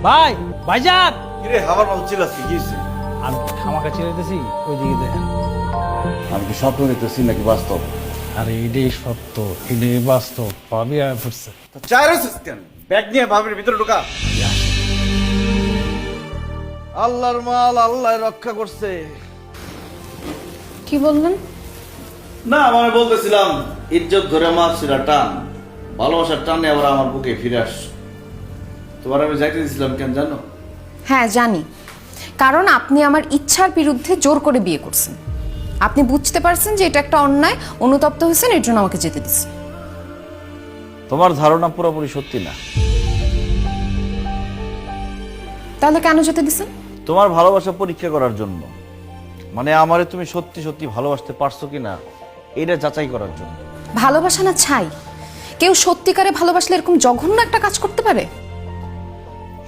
ভাই ভাইজান কিরে আমার মাল চিল্লাচ্ছি কি হইছে? আমি খামাকা চিরাইতেছি ওইদিকে দেখেন। আমি কি স্বপ্ন দেখতেছি নাকি বাস্তব? আরে এটাই সত্য, এটাই বাস্তব। ভাবি আয় পড়ছে। চায়ের হইছিস কেন? ব্যাগ নিয়ে ভাবির ভিতরে ঢোকা। আল্লাহর মাল আল্লাহ রক্ষা করছে। কি বললেন? না আমি বলতেছিলাম ইজ্জত ধরে মারছিল টান, ভালোবাসার টানে আবার আমার বুকে ফিরে আস। তোমার আমি যাইতে দিয়েছিলাম কেন জানো? হ্যাঁ জানি, কারণ আপনি আমার ইচ্ছার বিরুদ্ধে জোর করে বিয়ে করছেন। আপনি বুঝতে পারছেন যে এটা একটা অন্যায়, অনুতপ্ত হয়েছেন, এর জন্য আমাকে যেতে দিচ্ছেন। তোমার ধারণা পুরোপুরি সত্যি না। তাহলে কেন যেতে দিচ্ছেন? তোমার ভালোবাসা পরীক্ষা করার জন্য, মানে আমারে তুমি সত্যি সত্যি ভালোবাসতে পারছো কিনা এটা যাচাই করার জন্য। ভালোবাসা না ছাই? কেউ সত্যিকারে ভালোবাসলে এরকম জঘন্য একটা কাজ করতে পারে?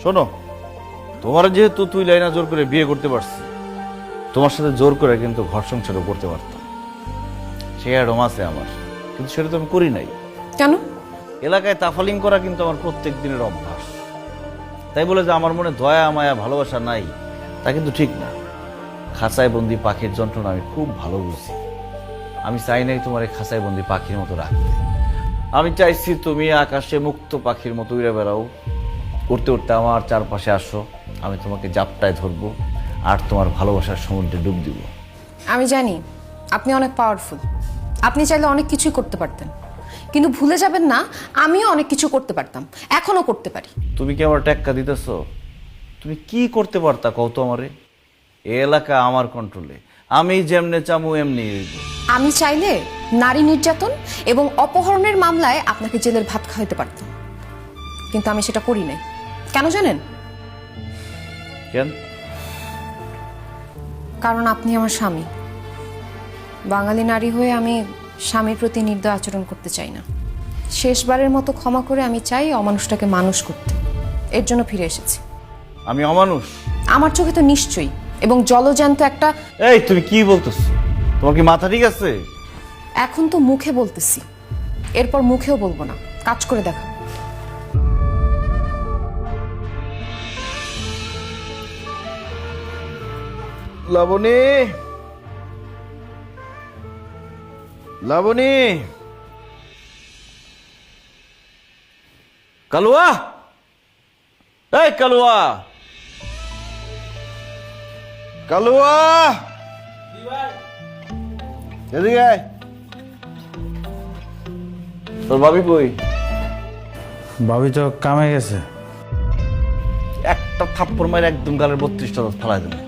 শোনো, তোমার যেহেতু তুই লাইনা জোর করে বিয়ে করতে পারছি, তোমার সাথে জোর করে কিন্তু ঘর সংসারও করতে পারতাম। সে অ্যাডম আছে আমার, কিন্তু সেটা তো আমি করি নাই। কেন? এলাকায় তাফালিং করা কিন্তু আমার প্রত্যেক দিনের অভ্যাস। তাই বলে যে আমার মনে দয়া মায়া ভালোবাসা নাই তা কিন্তু ঠিক না। খাঁচায় বন্দি পাখির যন্ত্রণা আমি খুব ভালো বুঝি। আমি চাই নাই তোমার এই খাঁচায় বন্দি পাখির মতো রাখতে। আমি চাইছি তুমি আকাশে মুক্ত পাখির মতো উড়ে বেড়াও, উড়তে উড়তে আমার চারপাশে আসো, আমি তোমাকে জাপটায় ধরবো আর তোমার ভালোবাসার সমুদ্রে ডুব দিব। আমি জানি আপনি অনেক পাওয়ারফুল, আপনি চাইলে অনেক কিছুই করতে পারতেন, কিন্তু ভুলে যাবেন না আমিও অনেক কিছু করতে পারতাম, এখনো করতে পারি। তুমি কি আমার টেক্কা দিতেছ? তুমি কি করতে পারতা কও তো আমারে? এ এলাকা আমার কন্ট্রোলে, আমি যেমনে চামু এমনি। আমি চাইলে নারী নির্যাতন এবং অপহরণের মামলায় আপনাকে জেলের ভাত খাওয়াতে পারতাম, কিন্তু আমি সেটা করি নাই। কেন জানেন? কেন? কারণ আপনি আমার স্বামী। বাঙালি নারী হয়ে আমি স্বামীর প্রতি নির্দয় আচরণ করতে চাই না। শেষবারের মতো ক্ষমা করে আমি চাই অমানুষটাকে মানুষ করতে। এর জন্য ফিরে এসেছি। আমি অমানুষ? আমার চোখে তো নিশ্চয়ই, এবং জলজ্যান্ত একটা। এই তুমি কি বলতেছো? তোমার কি মাথা ঠিক আছে? এখন তো মুখে বলতেছি, এরপর মুখেও বলবো না, কাজ করে দেখা। লাবণী, লাবণী, কালুয়া, এই কালুয়া, কালুয়া, এদিকে আয়। তোর ভাবি কই? ভাবি তো কামে গেছে। একটা থাপ্পড় মারে একদম গালের 32টা দাঁত ফালাই দেবে।